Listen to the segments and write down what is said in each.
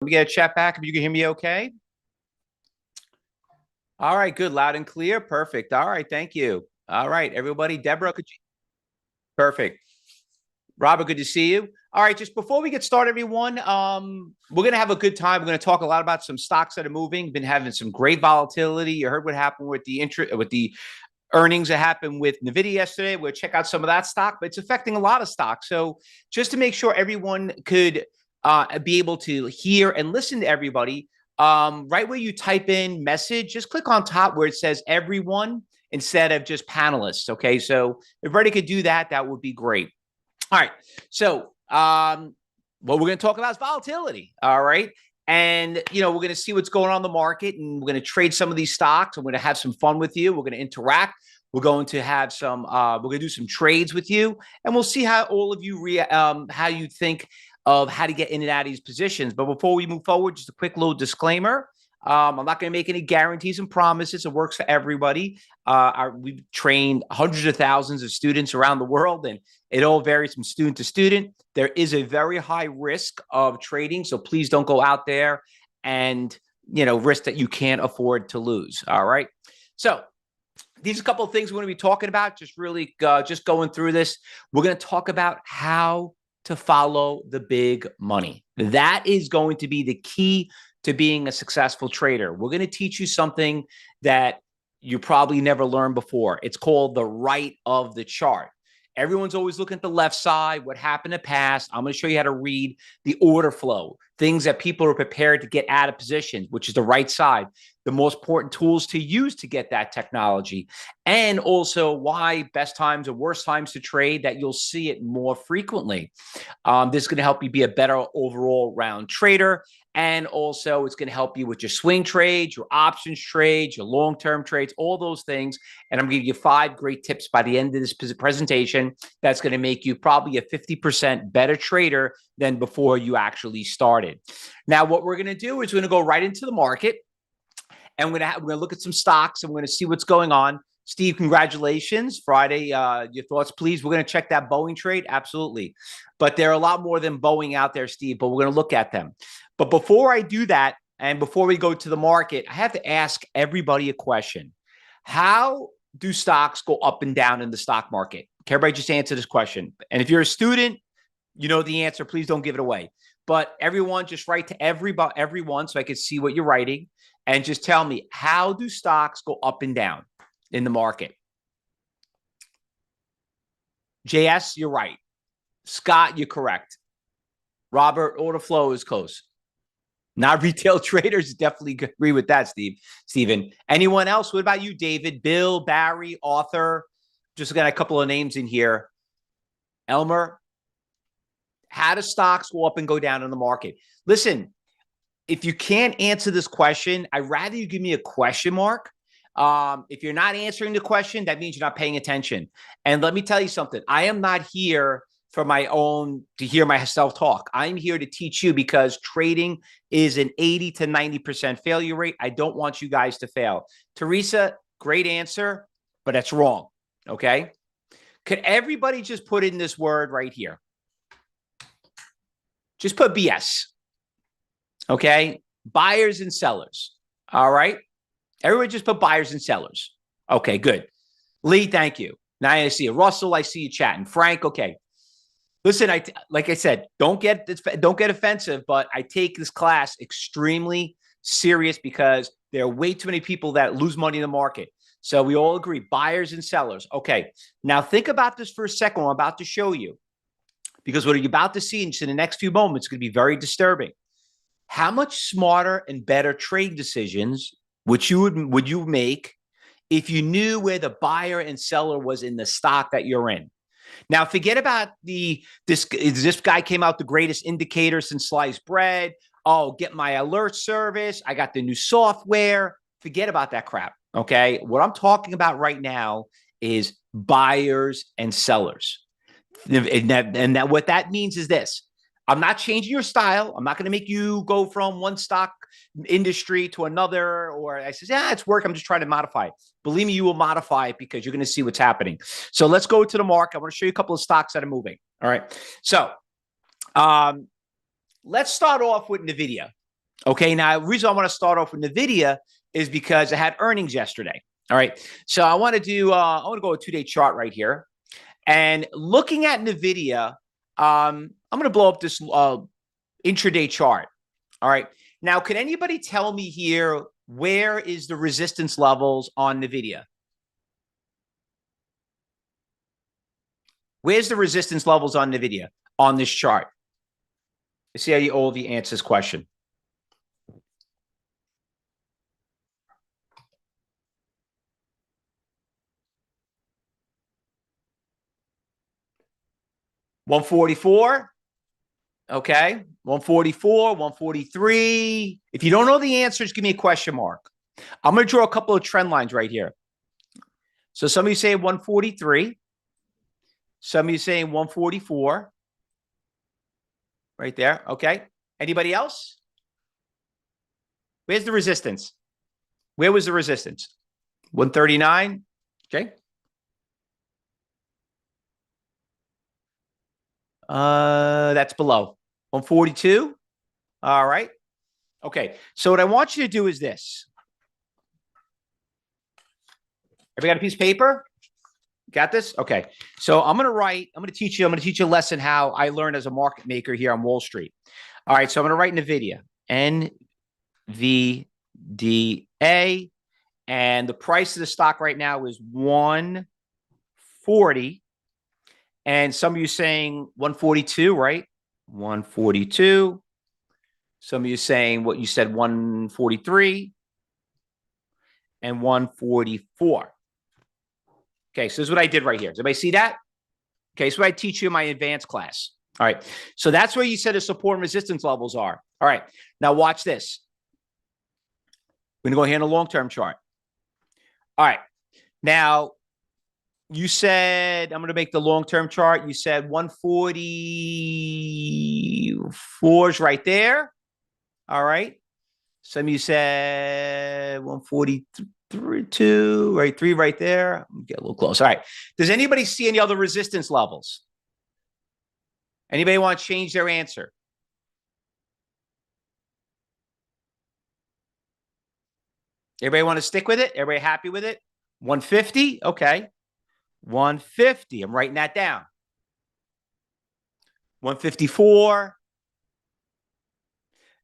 Let me get a chat back if you can hear me okay. All right, good. Loud and clear. Perfect. All right, thank you. All right, everybody. Deborah, could you? Perfect. Robert, good to see you. All right, just before we get started, everyone, we're gonna have a good time. We're gonna talk a lot about some stocks that are moving. Been having some great volatility. You heard what happened with the earnings that happened with Nvidia yesterday. We'll check out some of that stock, but it's affecting a lot of stocks. So just to make sure everyone could be able to hear and listen to everybody, right where you type in message, just click on top where it says everyone instead of just panelists. Okay, so if everybody could do that, that would be great. All right, so what we're going to talk about is volatility. All right. And, we're going to see what's going on in the market, and we're going to trade some of these stocks. I'm going to have some fun with you. We're going to interact. We're going to have some, we're going to do some trades with you, and we'll see how all of you, how you think of how to get in and out of these positions. But before we move forward, just a quick little disclaimer. I'm not going to make any guarantees and promises. It works for everybody. We've trained hundreds of thousands of students around the world, and it all varies from student to student. There is a very high risk of trading, so please don't go out there and risk that you can't afford to lose. All right. So these are a couple of things we're going to be talking about. Just really just going through this. We're going to talk about how to follow the big money. That is going to be the key to being a successful trader. We're going to teach you something that you probably never learned before. It's called the right of the chart. Everyone's always looking at the left side, what happened in the past. I'm going to show you how to read the order flow, things that people are prepared to get out of positions, which is the right side, the most important tools to use to get that technology, and also why best times or worst times to trade, that you'll see it more frequently. This is going to help you be a better overall round trader. And also, it's going to help you with your swing trades, your options trades, your long-term trades, all those things. And I'm going to give you 5 great tips by the end of this presentation that's going to make you probably a 50% better trader than before you actually started. Now, what we're going to do is we're going to go right into the market, and we're going to look at some stocks, and we're going to see what's going on. Steve, congratulations. Friday, your thoughts, please. We're going to check that Boeing trade. Absolutely. But there are a lot more than Boeing out there, Steve, but we're going to look at them. But before I do that, and before we go to the market, I have to ask everybody a question. How do stocks go up and down in the stock market? Can everybody just answer this question? And if you're a student, you know the answer. Please don't give it away. But everyone, just write to everyone so I can see what you're writing. And just tell me, how do stocks go up and down in the market? JS, you're right. Scott, you're correct. Robert, order flow is close. Not retail traders. Definitely agree with that, Steven. Anyone else? What about you, David? Bill, Barry, Arthur? Just got a couple of names in here. Elmer, how do stocks go up and go down in the market? Listen, if you can't answer this question, I'd rather you give me a question mark. If you're not answering the question, that means you're not paying attention. And let me tell you something. I am not here for my own, to hear myself talk. I'm here to teach you, because trading is an 80 to 90% failure rate. I don't want you guys to fail. Teresa, great answer, but that's wrong. Okay. Could everybody just put in this word right here? Just put BS. Okay. Buyers and sellers. All right. Everybody just put buyers and sellers. Okay, good. Lee, thank you. Now I see you. Russell, I see you chatting. Frank, okay. Listen, like I said, don't get offensive, but I take this class extremely serious, because there are way too many people that lose money in the market. So we all agree, buyers and sellers. Okay, now think about this for a second. I'm about to show you, because what you're about to see in the next few moments is going to be very disturbing. How much smarter and better trade decisions would you make if you knew where the buyer and seller was in the stock that you're in? Now, forget about this guy came out the greatest indicator since sliced bread. Oh, get my alert service. I got the new software. Forget about that crap. Okay. What I'm talking about right now is buyers and sellers. And what that means is this. I'm not changing your style. I'm not going to make you go from one stock industry to another, or I says, yeah, it's work. I'm just trying to modify it. Believe me, you will modify it, because you're going to see what's happening. So let's go to the market. I want to show you a couple of stocks that are moving. All right. So let's start off with NVIDIA. Okay, now the reason I want to start off with NVIDIA is because I had earnings yesterday. All right, so I want to do I want to go a 2-day chart right here, and looking at NVIDIA, I'm going to blow up this intraday chart. All right, now can anybody tell me here where is the resistance levels on NVIDIA? Where's the resistance levels on NVIDIA on this chart? Let's see how you all the answer this question. $144. Okay. 144, 143. If you don't know the answers, give me a question mark. I'm going to draw a couple of trend lines right here. So some of you say 143. Some of you saying 144. Right there. Okay. Anybody else? Where's the resistance? Where was the resistance? 139. Okay. That's below 142. All right. Okay. So what I want you to do is this. Everybody got a piece of paper? Got this? Okay. So I'm going to teach you a lesson how I learned as a market maker here on Wall Street. All right. So I'm going to write NVIDIA, NVDA, and the price of the stock right now is 140. And some of you saying 142, right? 142. Some of you saying what you said, 143 and 144. Okay, so this is what I did right here. Does anybody see that? Okay, so what I teach you in my advanced class. All right, so that's where you said the support and resistance levels are. All right, now watch this. We're going to go here in a long-term chart. All right, now you said, I'm going to make the long-term chart. You said 144 is right there. All right. Some of you said 142, right? 3 right there. Get a little close. All right. Does anybody see any other resistance levels? Anybody want to change their answer? Everybody want to stick with it? Everybody happy with it? 150? Okay. 150. I'm writing that down. 154.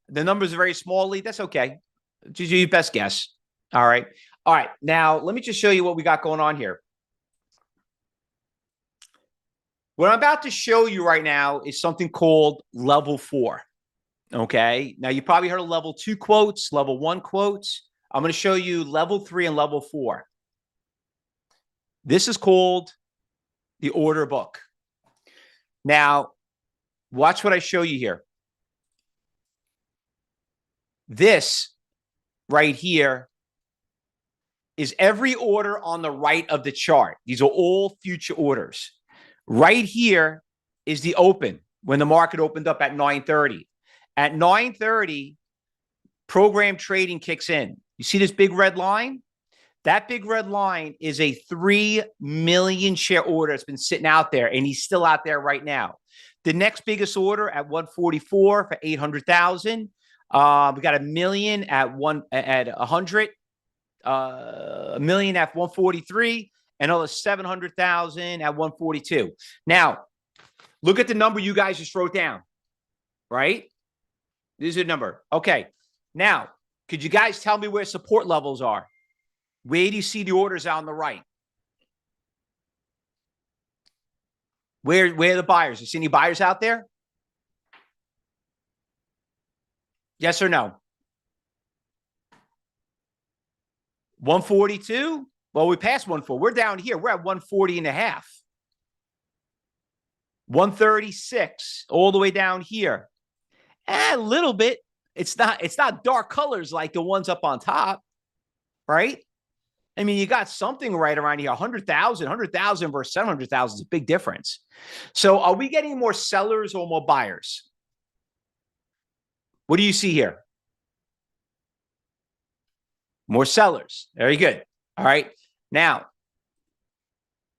The numbers are very small, Lee. That's okay. Just your best guess. All right. All right. Now, let me just show you what we got going on here. What I'm about to show you right now is something called level 4. Okay. Now, you probably heard of level 2 quotes, level 1 quotes. I'm going to show you level 3 and level 4. This is called the order book. Now, watch what I show you here. This right here is every order on the right of the chart. These are all future orders. Right here is the open when the market opened up at 9:30. At 9:30, program trading kicks in. You see this big red line? That big red line is a 3 million share order that's been sitting out there, and he's still out there right now. The next biggest order at 144 for 800,000. We got a million at 100, a million at 143, and another 700,000 at 142. Now, look at the number you guys just wrote down, right? This is a number. Okay. Now, could you guys tell me where support levels are? Where do you see the orders out on the right? Where are the buyers? You see any buyers out there? Yes or no? 142? Well, we passed 140. We're down here. We're at 140 and a half. 136 all the way down here. A little bit. It's not dark colors like the ones up on top, right? I mean, you got something right around here. 100,000 versus 700,000 is a big difference. So are we getting more sellers or more buyers? What do you see here? More sellers. Very good. All right. Now,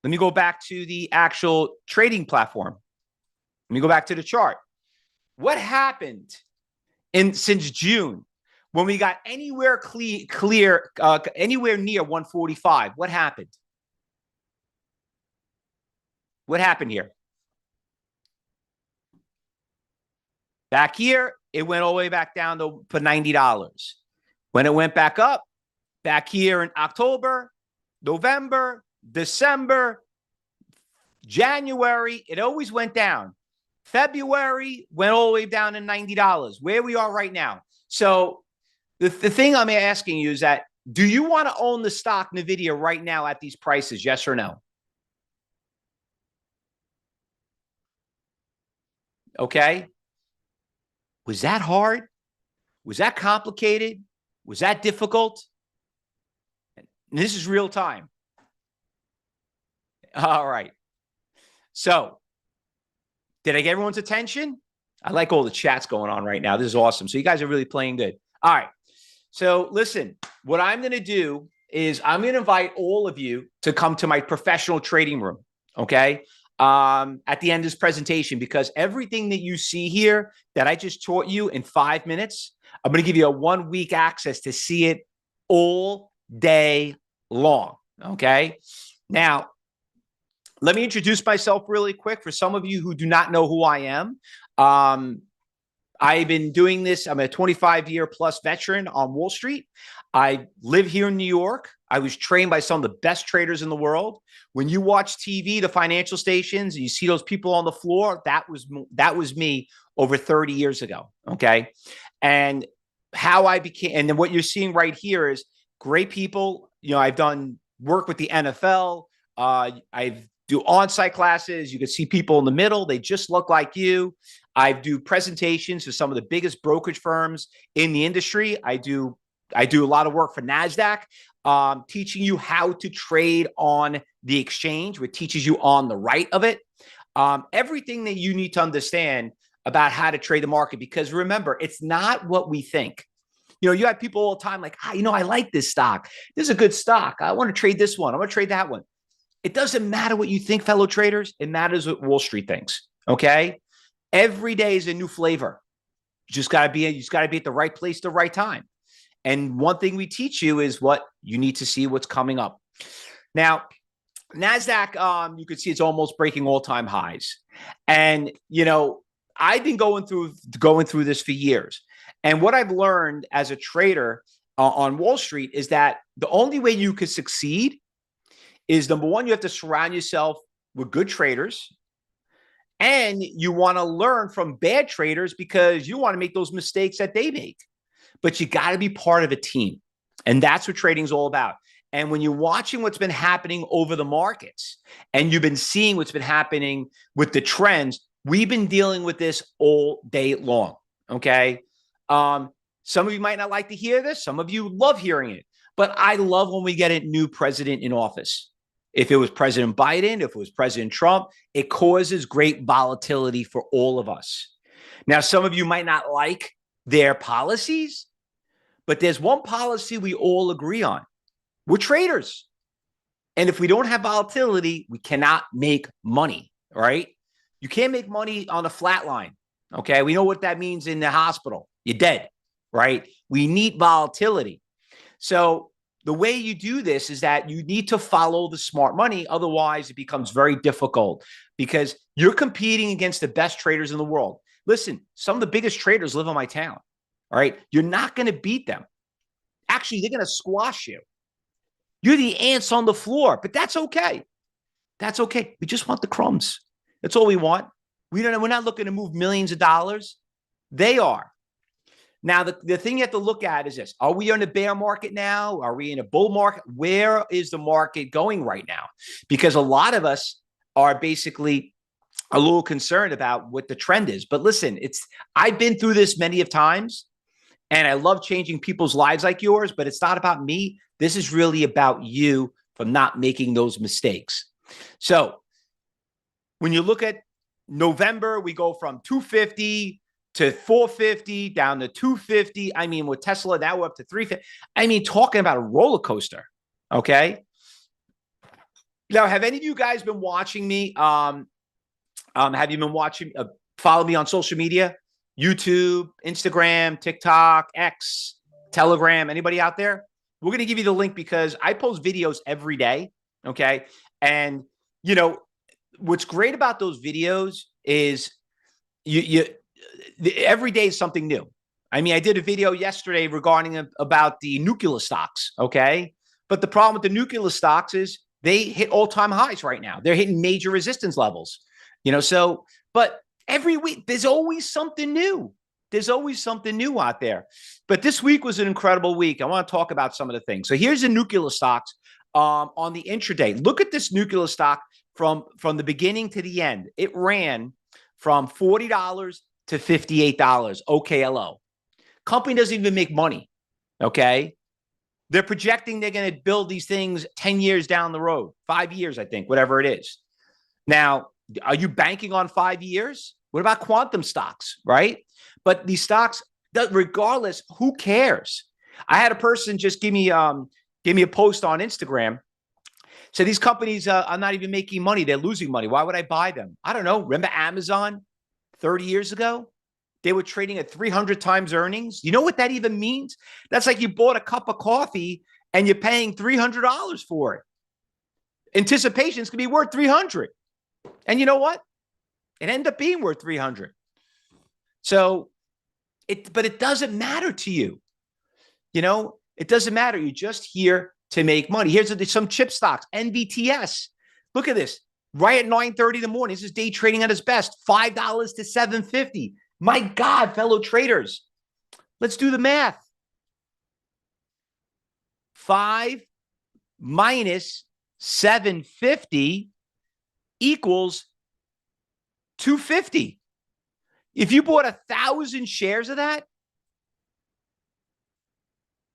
let me go back to the actual trading platform. Let me go back to the chart. What happened since June? When we got anywhere anywhere near 145, what happened? What happened here? Back here, it went all the way back down to for $90. When it went back up, back here in October, November, December, January, it always went down. February went all the way down to $90, where we are right now. So the thing I'm asking you is that, do you want to own the stock NVIDIA right now at these prices? Yes or no? Okay. Was that hard? Was that complicated? Was that difficult? And this is real time. All right. So, did I get everyone's attention? I like all the chats going on right now. This is awesome. So you guys are really playing good. All right. So listen, what I'm going to do is I'm going to invite all of you to come to my professional trading room. Okay. At the end of this presentation, because everything that you see here that I just taught you in 5 minutes, I'm going to give you a 1 week access to see it all day long. Okay. Now, let me introduce myself really quick for some of you who do not know who I am. I've been doing this. I'm a 25-year plus veteran on Wall Street. I live here in New York. I was trained by some of the best traders in the world. When you watch TV, the financial stations, you see those people on the floor, that was me over 30 years ago, okay? And how I became, and then what you're seeing right here is great people. You know, I've done work with the NFL. I've do on-site classes. You can see people in the middle. They just look like you. I do presentations to some of the biggest brokerage firms in the industry. I do a lot of work for NASDAQ, teaching you how to trade on the exchange, which teaches you on the right of it. Everything that you need to understand about how to trade the market, because remember, it's not what we think. You know, you have people all the time like, I like this stock. This is a good stock. I want to trade this one. I want to trade that one. It doesn't matter what you think, fellow traders. It matters what Wall Street thinks. Okay. Every day is a new flavor. You just got to be at the right place, the right time. And one thing we teach you is what you need to see what's coming up. Now, NASDAQ, you can see it's almost breaking all-time highs. And, you know, I've been going through this for years. And what I've learned as a trader on Wall Street is that the only way you could succeed is, number one, you have to surround yourself with good traders. And you want to learn from bad traders because you want to make those mistakes that they make. But you got to be part of a team. And that's what trading is all about. And when you're watching what's been happening over the markets and you've been seeing what's been happening with the trends, we've been dealing with this all day long. Okay. Some of you might not like to hear this. Some of you love hearing it. But I love when we get a new president in office. If it was President Biden, if it was President Trump, it causes great volatility for all of us. Now, some of you might not like their policies, but there's one policy we all agree on. We're traders. And if we don't have volatility, we cannot make money, right? You can't make money on a flat line, okay? We know what that means in the hospital. You're dead, right? We need volatility. So the way you do this is that you need to follow the smart money. Otherwise, it becomes very difficult because you're competing against the best traders in the world. Listen, some of the biggest traders live in my town. All right. You're not going to beat them. Actually, they're going to squash you. You're the ants on the floor, but that's okay. That's okay. We just want the crumbs. That's all we want. We're not looking to move millions of dollars. They are. Now, the thing you have to look at is this. Are we in a bear market now? Are we in a bull market? Where is the market going right now? Because a lot of us are basically a little concerned about what the trend is. But listen, I've been through this many of times, and I love changing people's lives like yours, but it's not about me. This is really about you from not making those mistakes. So when you look at November, we go from 250 to 450 down to 250. I mean, with Tesla, now we're up to 350. I mean, talking about a roller coaster. Okay. Now, have any of you guys been watching me? Have you been watching, follow me on social media, YouTube, Instagram, TikTok, X, Telegram, anybody out there? We're going to give you the link because I post videos every day. Okay. And, you know, what's great about those videos is every day is something new. I mean, I did a video yesterday regarding about the nuclear stocks. Okay. But the problem with the nuclear stocks is they hit all-time highs right now. They're hitting major resistance levels, so, but every week there's always something new. There's always something new out there. But this week was an incredible week. I want to talk about some of the things. So here's the nuclear stocks on the intraday. Look at this nuclear stock from the beginning to the end. It ran from $40 to $58, OKLO. Company doesn't even make money, okay? They're projecting they're going to build these things 10 years down the road, 5 years, I think, whatever it is. Now, are you banking on 5 years? What about quantum stocks, right? But these stocks, regardless, who cares? I had a person just give me a post on Instagram. So these companies are not even making money. They're losing money. Why would I buy them? I don't know. Remember Amazon 30 years ago? They were trading at 300 times earnings. You know what that even means? That's like you bought a cup of coffee and you're paying $300 for it. Anticipation is going to be worth 300. And you know what? It ended up being worth 300. So but it doesn't matter to you. It doesn't matter. You're just here to make money. Here's some chip stocks, NVTS. Look at this. Right at 9:30 in the morning. This is day trading at its best. $5 to $7.50. My God, fellow traders, let's do the math. 5 minus 750 equals 250. If you bought 1,000 shares of that,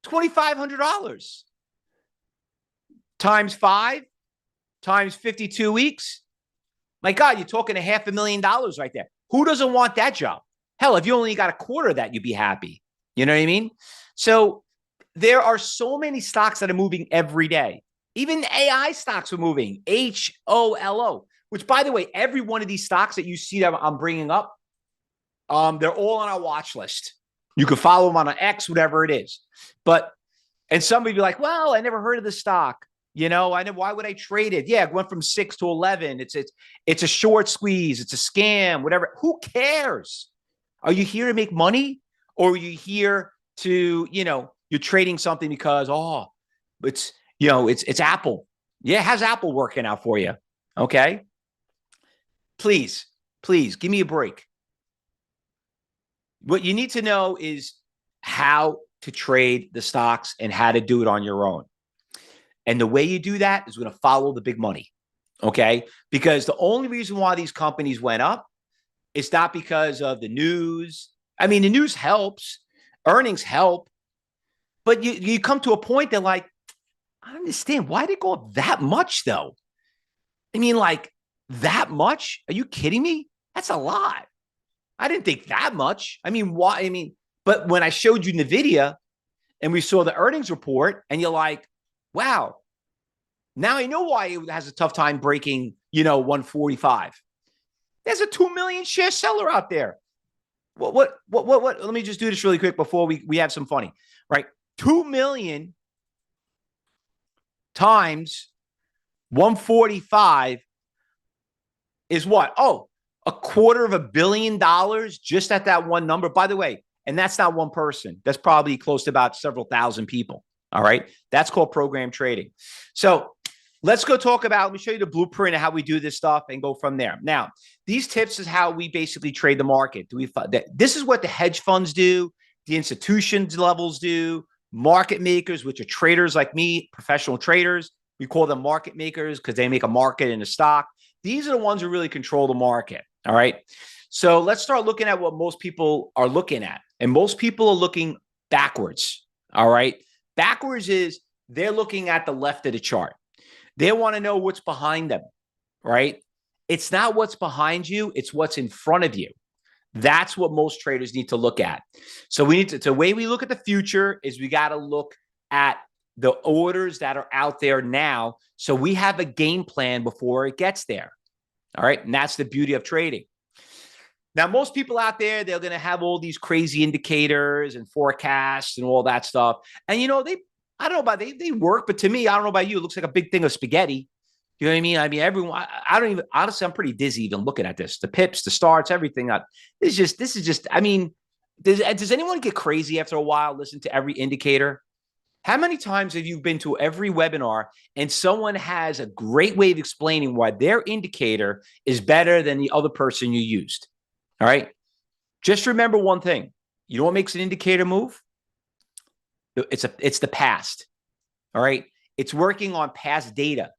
$2,500 times 5 times 52 weeks. My God, you're talking $500,000 right there. Who doesn't want that job? Hell, if you only got a quarter of that, you'd be happy. You know what I mean? So there are so many stocks that are moving every day. Even AI stocks are moving, HOLO, which, by the way, every one of these stocks that you see that I'm bringing up, they're all on our watch list. You can follow them on an X, whatever it is. And somebody be like, well, I never heard of the stock. Why would I trade it? Yeah, it went from 6 to 11. It's a short squeeze. It's a scam, whatever. Who cares? Are you here to make money? Or are you here to, you're trading something because, it's Apple. Yeah, how's Apple working out for you? Okay. Please give me a break. What you need to know is how to trade the stocks and how to do it on your own. And the way you do that is going to follow the big money. Okay. Because the only reason why these companies went up is not because of the news. I mean, the news helps, earnings help, but you come to a point that, like, I don't understand why they go up that much though. I mean, like, that much? Are you kidding me? That's a lot. I didn't think that much. I mean, why? I mean, but when I showed you NVIDIA and we saw the earnings report and you're like, wow, now I know why it has a tough time breaking, 145. There's a 2 million share seller out there. What? Let me just do this really quick before we have some funny, right? 2 million times 145 is what? Oh, $250 million just at that one number. By the way, and that's not one person. That's probably close to about several thousand people. All right. That's called program trading. So let's go talk about, let me show you the blueprint of how we do this stuff and go from there. Now, these tips is how we basically trade the market. This is what the hedge funds do, the institutions levels do, market makers, which are traders like me, professional traders. We call them market makers because they make a market in a stock. These are the ones who really control the market. All right. So let's start looking at what most people are looking at. And most people are looking backwards. All right. Backwards is they're looking at the left of the chart. They want to know what's behind them, right? It's not what's behind you. It's what's in front of you. That's what most traders need to look at. So the way we look at the future is we got to look at the orders that are out there now. So we have a game plan before it gets there. All right. And that's the beauty of trading. Now, most people out there, they're going to have all these crazy indicators and forecasts and all that stuff. And, I don't know about they work, but to me, I don't know about you, it looks like a big thing of spaghetti. You know what I mean? I mean, everyone, I don't even, honestly, I'm pretty dizzy even looking at this. The pips, the starts, everything. This is just, I mean, does anyone get crazy after a while, listen to every indicator? How many times have you been to every webinar and someone has a great way of explaining why their indicator is better than the other person you used? All right. Just remember one thing. You know what makes an indicator move? It's the past. All right. It's working on past data.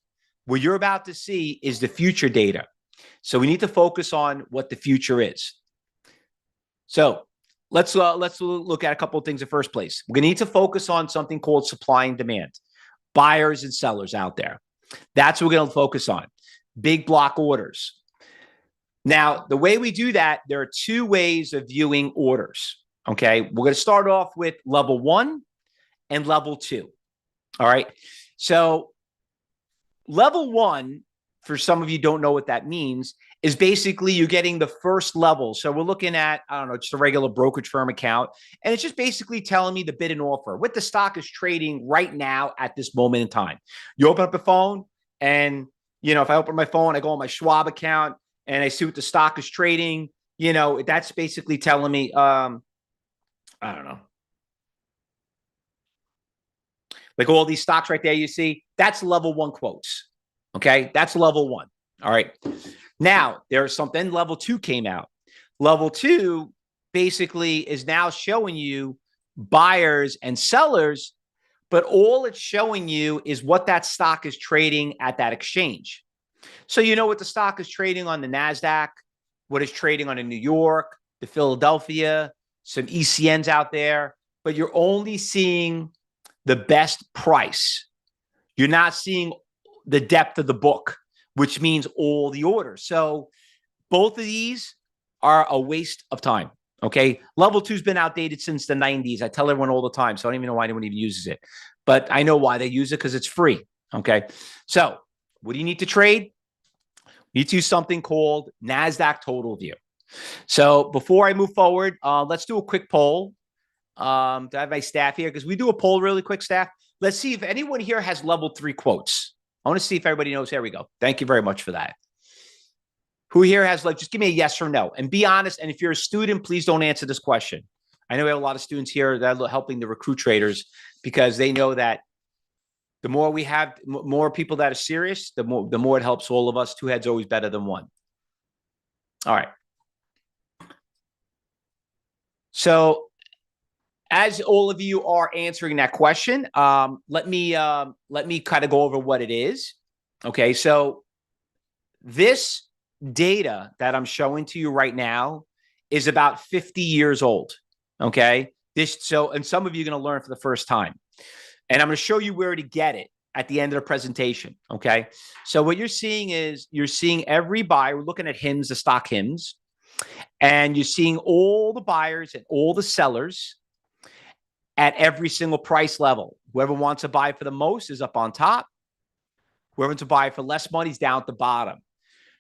What you're about to see is the future data. So we need to focus on what the future is. So let's look at a couple of things in first place. We're going to need to focus on something called supply and demand, buyers and sellers out there. That's what we're going to focus on. Big block orders. Now, the way we do that, there are two ways of viewing orders. Okay. We're going to start off with level 1 and level 2. All right. So level 1, for some of you don't know what that means, is basically you're getting the first level. So we're looking at, I don't know, just a regular brokerage firm account. And it's just basically telling me the bid and offer, what the stock is trading right now at this moment in time. You open up the phone and, if I open my phone, I go on my Schwab account and I see what the stock is trading, that's basically telling me, I don't know. Like all these stocks right there, you see, that's level 1 quotes. Okay. That's level 1. All right. Now there's something, level 2 came out. Level 2 basically is now showing you buyers and sellers, but all it's showing you is what that stock is trading at that exchange. So you know what the stock is trading on the NASDAQ, what is trading on in New York, the Philadelphia, some ECNs out there, but you're only seeing the best price. You're not seeing the depth of the book, which means all the orders. So both of these are a waste of time. Okay. Level 2 has been outdated since the 90s. I tell everyone all the time. So I don't even know why anyone even uses it, but I know why they use it, because it's free. Okay. So what do you need to trade? You need to use something called NASDAQ Total View. So before I move forward, let's do a quick poll. To have my staff here, because we do a poll really quick, staff. Let's see if anyone here has level 3 quotes. I want to see if everybody knows. There we go. Thank you very much for that. Who here has, just give me a yes or no and be honest. And if you're a student, please don't answer this question. I know we have a lot of students here that are helping the recruit traders, because they know that the more we have, more people that are serious, the more it helps all of us. 2 heads always better than 1. All right. So as all of you are answering that question, let me kind of go over what it is. Okay, so this data that I'm showing to you right now is about 50 years old. Okay, and some of you are going to learn for the first time, and I'm going to show you where to get it at the end of the presentation. Okay, so what you're seeing is every buyer. We're looking at HIMS, the stock HIMS, and you're seeing all the buyers and all the sellers at every single price level. Whoever wants to buy for the most is up on top. Whoever wants to buy for less money is down at the bottom.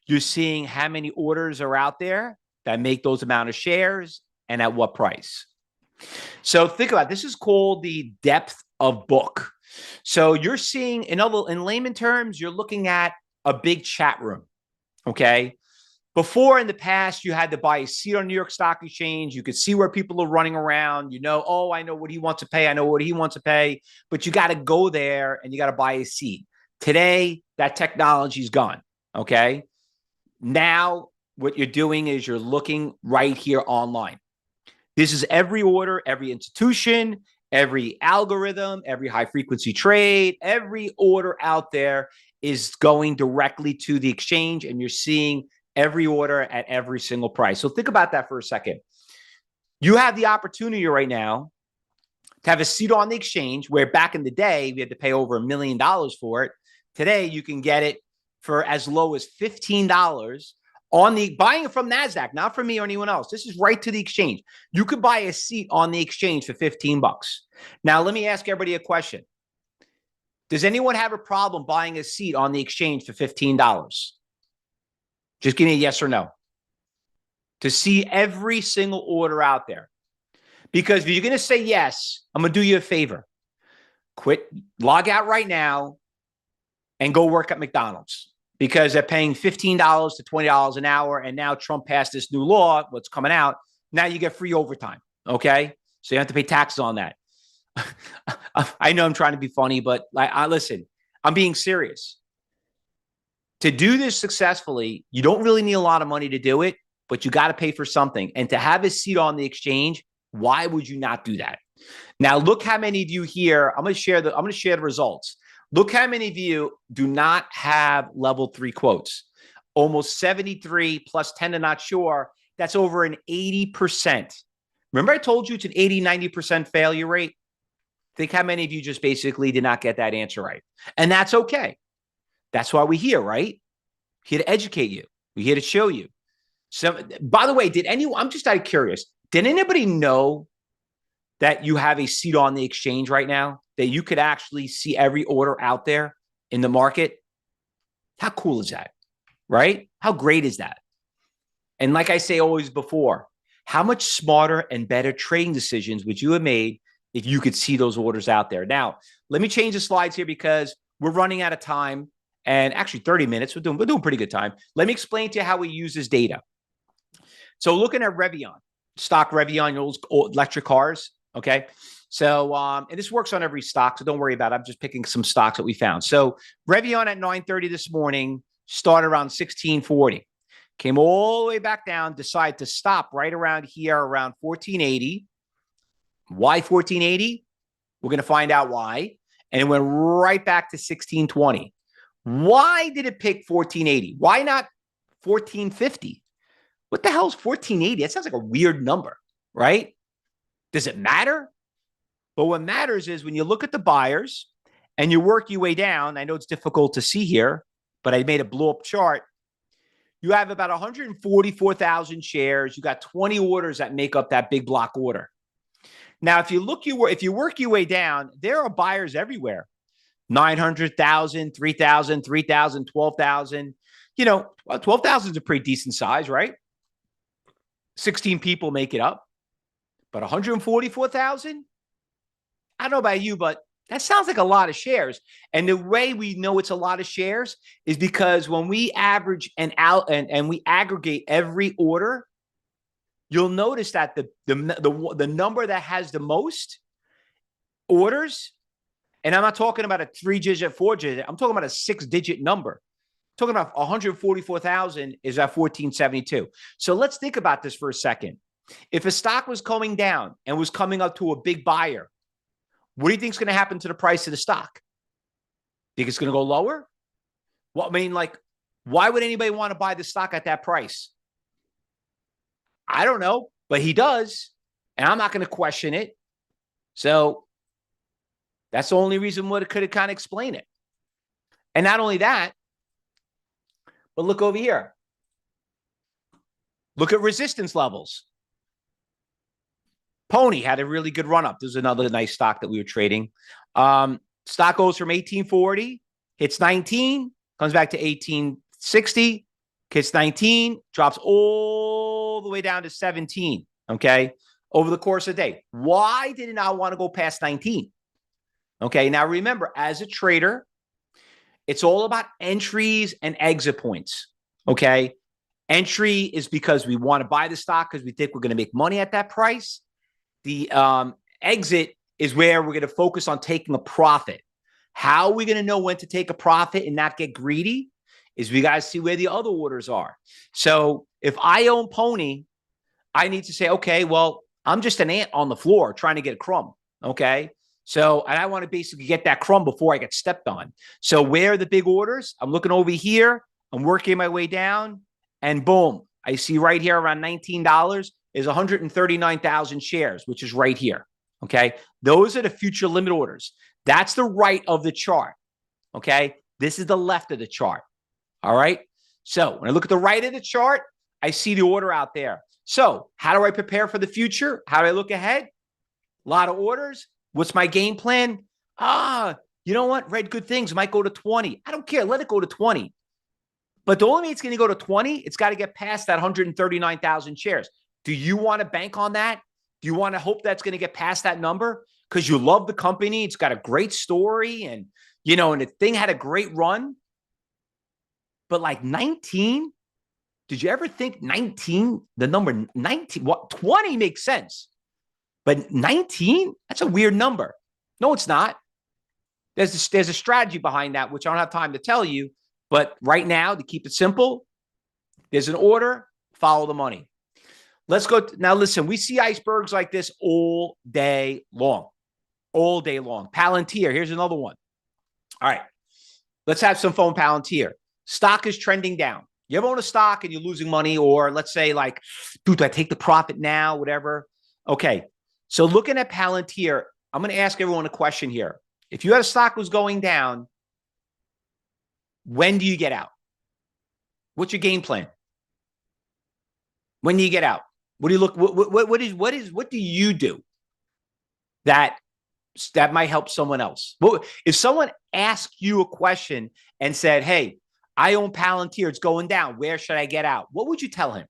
You're seeing how many orders are out there that make those amount of shares and at what price. So think about it. This is called the depth of book. So you're seeing, in layman terms, you're looking at a big chat room. Okay. Before, in the past, you had to buy a seat on New York Stock Exchange. You could see where people are running around. Oh, I know what he wants to pay. I know what he wants to pay. But you got to go there and you got to buy a seat. Today, that technology is gone. Okay. Now, what you're doing is you're looking right here online. This is every order, every institution, every algorithm, every high frequency trade, every order out there is going directly to the exchange, and you're seeing every order at every single price. So think about that for a second. You have the opportunity right now to have a seat on the exchange, where back in the day, we had to pay over $1 million for it. Today, you can get it for as low as $15 buying it from NASDAQ, not from me or anyone else. This is right to the exchange. You could buy a seat on the exchange for $15. Now, let me ask everybody a question. Does anyone have a problem buying a seat on the exchange for $15? Just give me a yes or no. to see every single order out there. Because if you're going to say yes, I'm going to do you a favor. Quit, log out right now and go work at McDonald's because they're paying $15 to $20 an hour. And now Trump passed this new law, what's coming out. Now you get free overtime. Okay. So you have to pay taxes on that. I know I'm trying to be funny, but listen, I'm being serious. To do this successfully, you don't really need a lot of money to do it, but you got to pay for something. And to have a seat on the exchange, why would you not do that? Now, look how many of you here, I'm going to share the results. Look how many of you do not have level 3 quotes. Almost 73 plus 10 to not sure. That's over an 80%. Remember I told you it's an 80, 90% failure rate? Think how many of you just basically did not get that answer right. And that's okay. That's why we're here, right? Here to educate you. We're here to show you. So, by the way, I'm just out of curious. Did anybody know that you have a seat on the exchange right now? That you could actually see every order out there in the market? How cool is that? Right? How great is that? And like I say always before, how much smarter and better trading decisions would you have made if you could see those orders out there? Now, let me change the slides here because we're running out of time. And actually 30 minutes, we're doing pretty good time. Let me explain to you how we use this data. So looking at Revvion, stock Revvion, old electric cars, okay? So, and this works on every stock, so don't worry about it. I'm just picking some stocks that we found. So Revvion at 9:30 this morning, started around 1640. Came all the way back down, decided to stop right around here, around 1480. Why 1480? We're going to find out why. And it went right back to 1620. Why did it pick 1480? Why not 1450? What the hell is 1480? That sounds like a weird number, right? Does it matter? But what matters is when you look at the buyers and you work your way down, I know it's difficult to see here, but I made a blow up chart. You have about 144,000 shares. You got 20 orders that make up that big block order. Now, if you work your way down, there are buyers everywhere. 900,000, 3,000, 3,000, 12,000. 12,000 is a pretty decent size, right? 16 people make it up. But 144,000? I don't know about you, but that sounds like a lot of shares. And the way we know it's a lot of shares is because when we average and we aggregate every order, you'll notice that the number that has the most orders, and I'm not talking about a 3-digit, 4-digit, I'm talking about a 6-digit number. I'm talking about 144,000 is at 1472. So let's think about this for a second. If a stock was going down and was coming up to a big buyer, what do you think is going to happen to the price of the stock? Think it's going to go lower? Well, I mean, why would anybody want to buy the stock at that price? I don't know, but he does, and I'm not going to question it. So that's the only reason what it could have kind of explain it. And not only that, but look over here. Look at resistance levels. Pony had a really good run up. There's another nice stock that we were trading. Stock goes from 1840, hits 19, comes back to 1860, hits 19, drops all the way down to 17, okay, over the course of the day. Why did it not want to go past 19? Okay, now remember, as a trader, it's all about entries and exit points, okay? Entry is because we want to buy the stock because we think we're going to make money at that price. The exit is where we're going to focus on taking a profit. How are we going to know when to take a profit and not get greedy? Is we got to see where the other orders are. So if I own Pony, I need to say, okay, well, I'm just an ant on the floor trying to get a crumb, okay? So, and I want to basically get that crumb before I get stepped on. So where are the big orders? I'm looking over here. I'm working my way down, and boom, I see right here around $19 is 139,000 shares, which is right here, okay? Those are the future limit orders. That's the right of the chart, okay? This is the left of the chart, all right? So when I look at the right of the chart, I see the order out there. So how do I prepare for the future? How do I look ahead? A lot of orders. What's my game plan? You know what? Read good things. Might go to 20. I don't care. Let it go to 20. But the only way it's going to go to 20, it's got to get past that 139,000 shares. Do you want to bank on that? Do you want to hope that's going to get past that number? Because you love the company. It's got a great story and, and the thing had a great run. But like 19, did you ever think 19, the number 19, 20 makes sense. But 19, that's a weird number. No, it's not. There's a strategy behind that, which I don't have time to tell you. But right now, to keep it simple, there's an order, follow the money. Let's go. Now, listen, we see icebergs like this all day long. All day long. Palantir, here's another one. All right. Let's have some fun, Palantir. Stock is trending down. You ever own a stock and you're losing money, or let's say like, dude, do I take the profit now? Whatever. Okay. So looking at Palantir, I'm going to ask everyone a question here. If you had a stock was going down, when do you get out? What's your game plan? When do you get out? What do you look? What do you do that might help someone else? If someone asked you a question and said, "Hey, I own Palantir, it's going down. Where should I get out?" What would you tell him?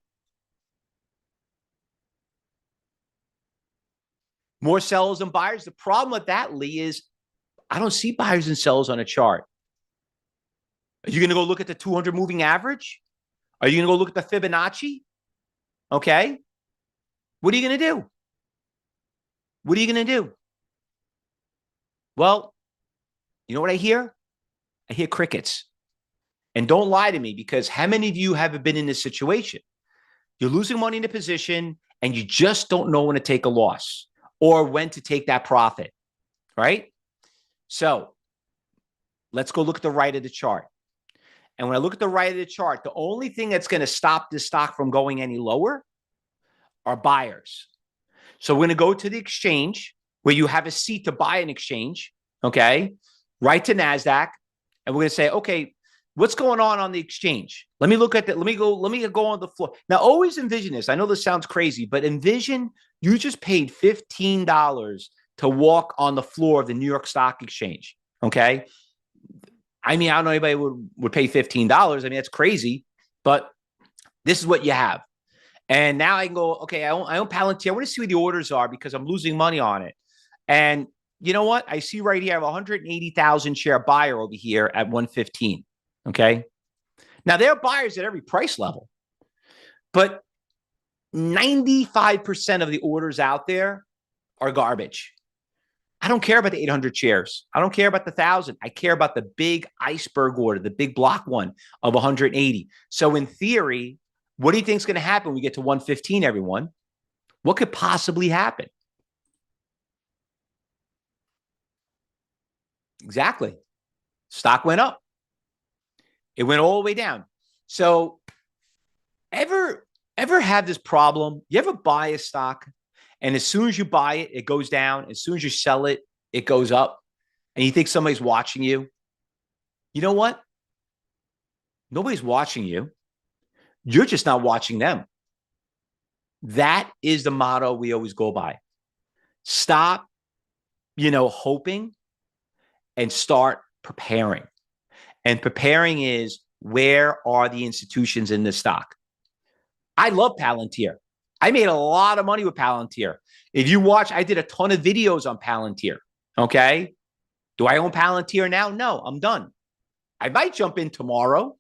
More sellers than buyers. The problem with that, Lee, is I don't see buyers and sellers on a chart. Are you going to go look at the 200 moving average? Are you going to go look at the Fibonacci? Okay. What are you going to do? What are you going to do? Well, you know what I hear? I hear crickets. And don't lie to me, because how many of you have been in this situation? You're losing money in a position and you just don't know when to take a loss or when to take that profit, right? So let's go look at the right of the chart. And when I look at the right of the chart, the only thing that's going to stop this stock from going any lower are buyers. So we're going to go to the exchange where you have a seat to buy an exchange, okay? Right to NASDAQ. And we're going to say, okay, what's going on the exchange? Let me look at that. Let me go on the floor. Now, always envision this. I know this sounds crazy, but envision you just paid $15 to walk on the floor of the New York Stock Exchange, okay? I mean, I don't know anybody would pay $15. I mean, that's crazy, but this is what you have. And now I can go, okay, I own Palantir. I want to see what the orders are because I'm losing money on it. And you know what? I see right here, I have a 180,000 share buyer over here at 115. Okay. Now there are buyers at every price level, but 95% of the orders out there are garbage. I don't care about the 800 shares. I don't care about the 1,000. I care about the big iceberg order, the big block one of 180. So in theory, what do you think is going to happen when we get to 115, everyone? What could possibly happen? Exactly. Stock went up. It went all the way down. So ever have this problem? You ever buy a stock and as soon as you buy it, it goes down. As soon as you sell it, it goes up. And you think somebody's watching you? You know what? Nobody's watching you. You're just not watching them. That is the motto we always go by. Stop, hoping and start preparing. And preparing is, where are the institutions in this stock? I love Palantir. I made a lot of money with Palantir. If you watch, I did a ton of videos on Palantir. Okay. Do I own Palantir now? No, I'm done. I might jump in tomorrow,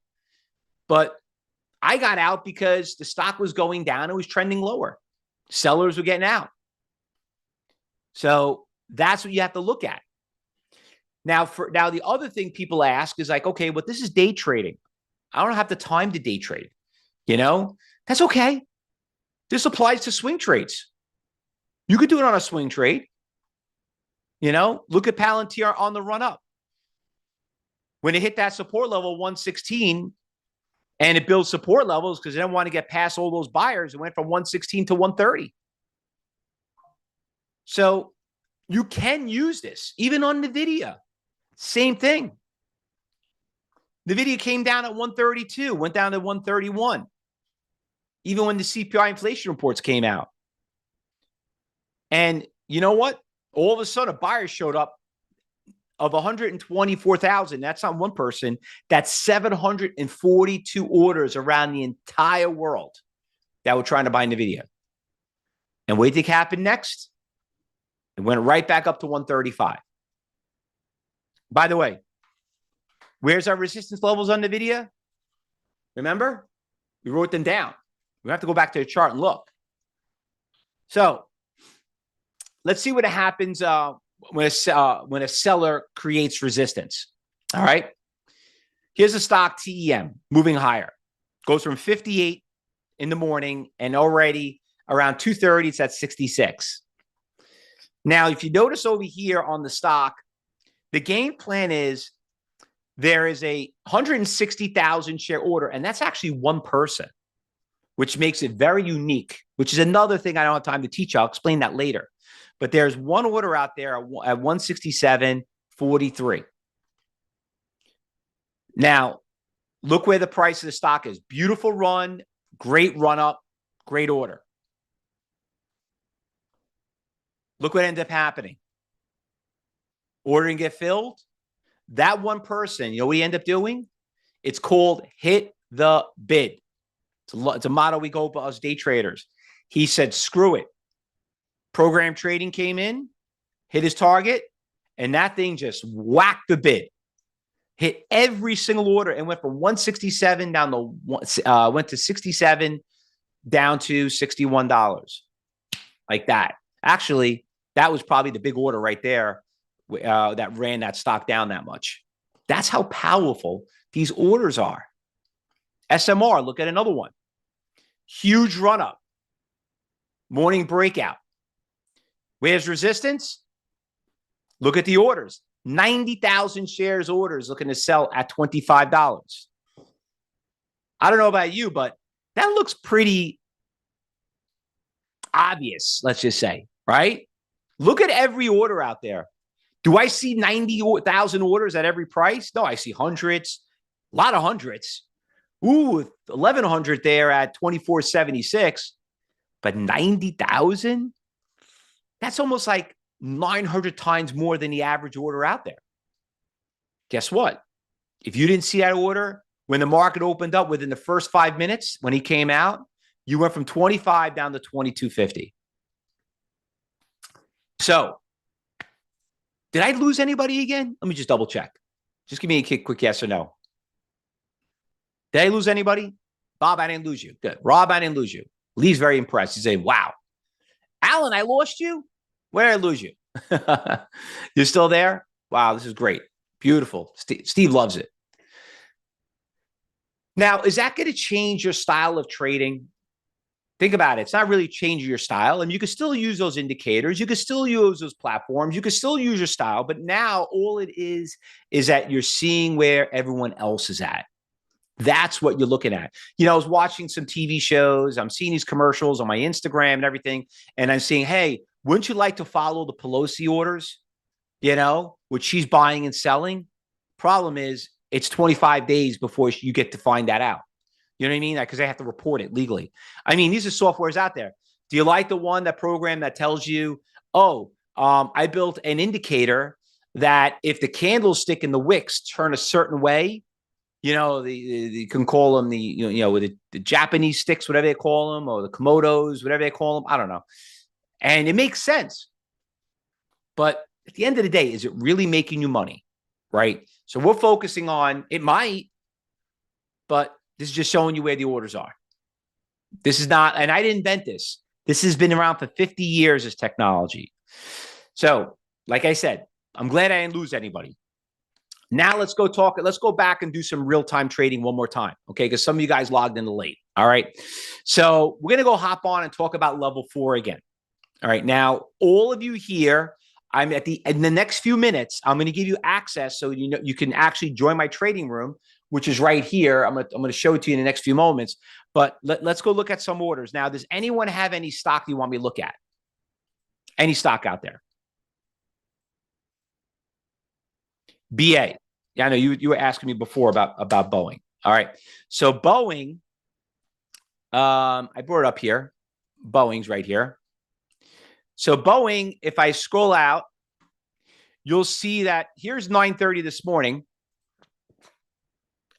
but I got out because the stock was going down. It was trending lower. Sellers were getting out. So that's what you have to look at. Now, the other thing people ask is like, okay, but this is day trading. I don't have the time to day trade. That's okay. This applies to swing trades. You could do it on a swing trade. Look at Palantir on the run up. When it hit that support level 116 and it builds support levels because they don't want to get past all those buyers, it went from 116 to 130. So you can use this even on NVIDIA. Same thing. NVIDIA came down at 132, went down to 131. Even when the CPI inflation reports came out. And you know what? All of a sudden, a buyer showed up of 124,000, that's not one person, that's 742 orders around the entire world that were trying to buy NVIDIA. And what did it happen next? It went right back up to 135. By the way, where's our resistance levels on NVIDIA? Remember? We wrote them down. We have to go back to the chart and look. So let's see what happens when a seller creates resistance. All right. Here's a stock TEM moving higher. Goes from 58 in the morning and already around 2:30, it's at 66. Now, if you notice over here on the stock, the game plan is there is a 160,000 share order, and that's actually one person, which makes it very unique, which is another thing I don't have time to teach you. I'll explain that later. But there's one order out there at 167.43. Now, look where the price of the stock is. Beautiful run, great run up, great order. Look what ended up happening. Order didn't get filled. That one person, you know what he ended up doing? It's called hit the bid. It's a motto we go by as day traders. He said, screw it. Program trading came in, hit his target, and that thing just whacked the bid. Hit every single order and went from 167 down to went to 67 down to $61. Like that. Actually, that was probably the big order right there that ran that stock down that much. That's how powerful these orders are. SMR, look at another one. Huge run up. Morning breakout. Where's resistance? Look at the orders. 90,000 shares orders looking to sell at $25. I don't know about you, but that looks pretty obvious, let's just say, right? Look at every order out there. Do I see 90,000 orders at every price? No, I see hundreds, a lot of hundreds. Ooh, 1,100 there at 24.76, but 90,000? That's almost like 900 times more than the average order out there. Guess what? If you didn't see that order when the market opened up within the first 5 minutes, when he came out, you went from 25 down to 22.50. So, did I lose anybody again? Let me just double check. Just give me a quick yes or no. Did I lose anybody? Bob, I didn't lose you. Good. Rob, I didn't lose you. Lee's very impressed. He's saying, wow. Alan, I lost you? Where did I lose you? You're still there? Wow, this is great. Beautiful. Steve loves it. Now, is that going to change your style of trading? Think about it. It's not really changing your style. And you can still use those indicators. You can still use those platforms. You can still use your style. But now all it is that you're seeing where everyone else is at. That's what you're looking at. You know, I was watching some TV shows. I'm seeing these commercials on my Instagram and everything. And I'm seeing, hey, wouldn't you like to follow the Pelosi orders? You know, what she's buying and selling? Problem is, it's 25 days before you get to find that out. You know what I mean? Because they have to report it legally. I mean, these are softwares out there. Do you like the one, that program that tells you, oh, I built an indicator that if the candlestick and the wicks turn a certain way, you know, you can call them the Japanese sticks, whatever they call them, or the Komodos, whatever they call them. I don't know. And it makes sense. But at the end of the day, is it really making you money? Right? So we're focusing on, it might, but this is just showing you where the orders are. This is not, and I didn't invent this. This has been around for 50 years as technology. So, like I said, I'm glad I didn't lose anybody. Now let's go back and do some real-time trading one more time, okay? Because some of you guys logged in late, all right? So we're going to go hop on and talk about level 4 again. All right, now all of you here, in the next few minutes, I'm going to give you access so you can actually join my trading room, which is right here. I'm going to show it to you in the next few moments. But let's go look at some orders. Now, does anyone have any stock you want me to look at? Any stock out there? BA. Yeah, I know you were asking me before about Boeing. All right. So Boeing, I brought it up here. Boeing's right here. So Boeing, if I scroll out, you'll see that here's 9:30 this morning.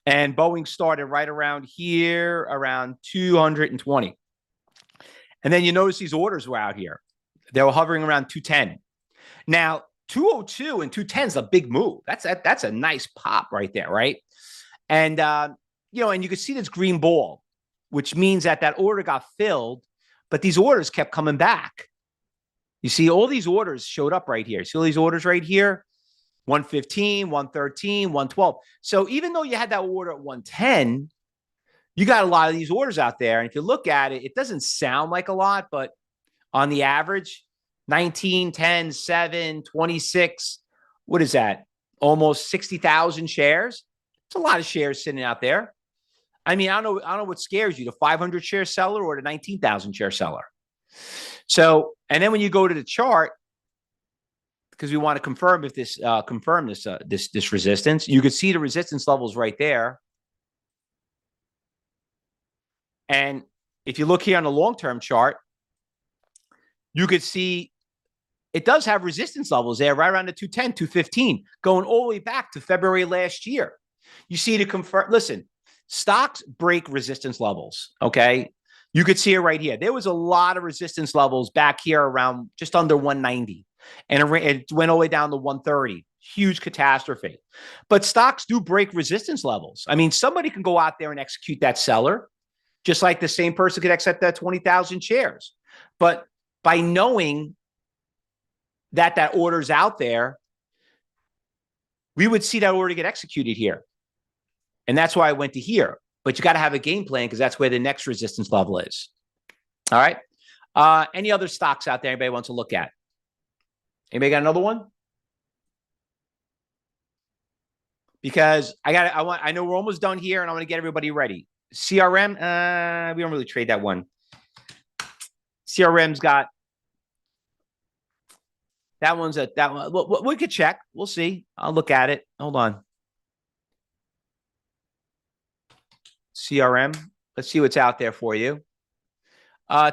And Boeing started right around here, around 220. And then you notice these orders were out here. They were hovering around 210. Now, 202 and 210 is a big move. That's a nice pop right there, right? And, and you can see this green ball, which means that order got filled, but these orders kept coming back. You see all these orders showed up right here. See all these orders right here? 115, 113, 112. So even though you had that order at 110, you got a lot of these orders out there. And if you look at it, it doesn't sound like a lot, but on the average, 19, 10, 7, 26, what is that? Almost 60,000 shares. It's a lot of shares sitting out there. I mean, I don't know what scares you, the 500 share seller or the 19,000 share seller. So, and then when you go to the chart, because we want to confirm if this this resistance, you could see the resistance levels right there. And if you look here on the long-term chart, you could see it does have resistance levels there right around the 210, 215, going all the way back to February last year. You see to confirm, listen, stocks break resistance levels, okay? You could see it right here. There was a lot of resistance levels back here around just under 190. And it went all the way down to 130. Huge catastrophe. But stocks do break resistance levels. I mean, somebody can go out there and execute that seller, just like the same person could accept that 20,000 shares. But by knowing that order's out there, we would see that order get executed here. And that's why I went to here. But you got to have a game plan because that's where the next resistance level is. All right. Any other stocks out there anybody wants to look at? Anybody got another one? Because I know we're almost done here and I want to get everybody ready. CRM, we don't really trade that one. CRM's got that one's that one. We could check. We'll see. I'll look at it. Hold on. CRM. Let's see what's out there for you.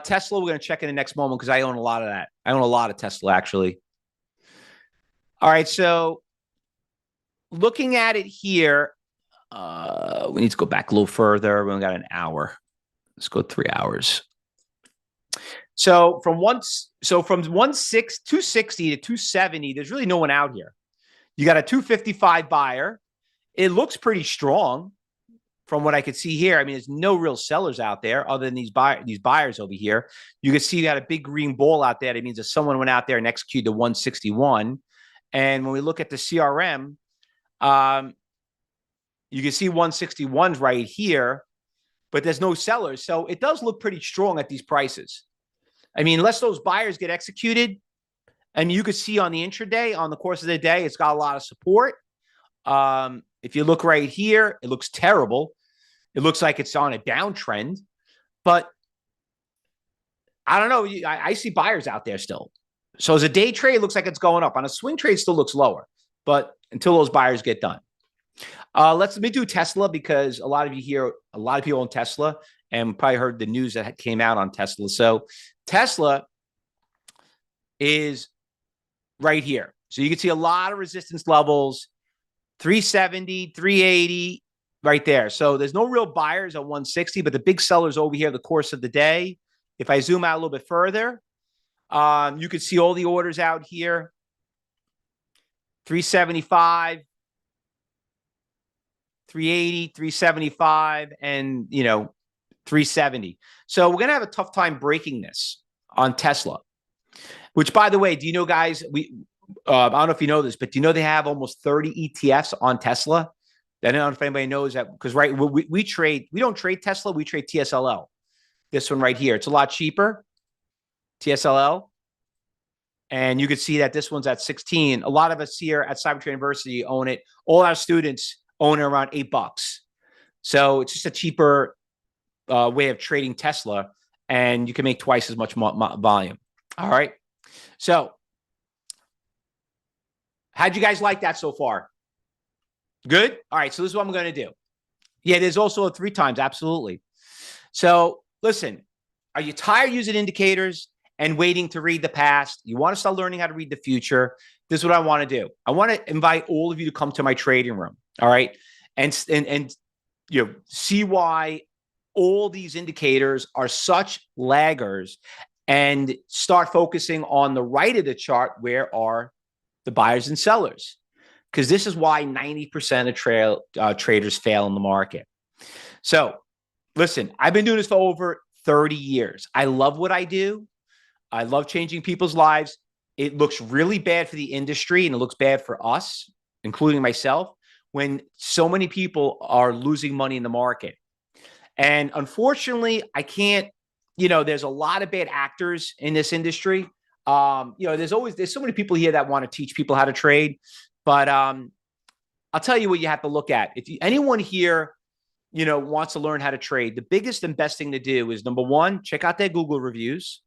Tesla, we're going to check in the next moment because I own a lot of that. I own a lot of Tesla, actually. All right, so looking at it here, we need to go back a little further. We only got an hour. Let's go 3 hours. So from 260 to 270, there's really no one out here. You got a 255 buyer. It looks pretty strong from what I could see here. I mean, there's no real sellers out there other than these buyers over here. You can see you got a big green ball out there. That means that someone went out there and executed the 161. And when we look at the CRM, you can see 161's right here, but there's no sellers. So it does look pretty strong at these prices. I mean, unless those buyers get executed, and you could see on the intraday, on the course of the day, it's got a lot of support. If you look right here, it looks terrible. It looks like it's on a downtrend, but I don't know. I see buyers out there still. So as a day trade, it looks like it's going up. On a swing trade, it still looks lower, but until those buyers get done. Let me do Tesla because a lot of people own Tesla and probably heard the news that came out on Tesla. So Tesla is right here. So you can see a lot of resistance levels, 370, 380, right there. So there's no real buyers at 160, but the big sellers over here the course of the day. If I zoom out a little bit further, you can see all the orders out here, 375, 380, 375, and, 370. So we're going to have a tough time breaking this on Tesla, which, by the way, do you know, guys, I don't know if you know this, but do you know they have almost 30 ETFs on Tesla? I don't know if anybody knows that because, right, we don't trade Tesla, we trade TSLL. This one right here. It's a lot cheaper, TSLL. And you can see that this one's at 16. A lot of us here at Cybertrade University own it. All our students own it around $8. So it's just a cheaper way of trading Tesla, and you can make twice as much volume. All right. So how'd you guys like that so far? Good? All right. So this is what I'm going to do. Yeah, there's also a 3 times. Absolutely. So listen, are you tired using indicators and waiting to read the past? You want to start learning how to read the future? this is what I want to do. I want to invite all of you to come to my trading room. All right. And see why all these indicators are such laggers, and start focusing on the right of the chart where are the buyers and sellers. Because this is why 90% of traders fail in the market. So listen, I've been doing this for over 30 years. I love what I do. I love changing people's lives. It looks really bad for the industry, and it looks bad for us, including myself, when so many people are losing money in the market. And unfortunately, I can't, there's a lot of bad actors in this industry. There's so many people here that want to teach people how to trade, but I'll tell you what you have to look at. If anyone here, wants to learn how to trade, the biggest and best thing to do is, number one, check out their Google reviews.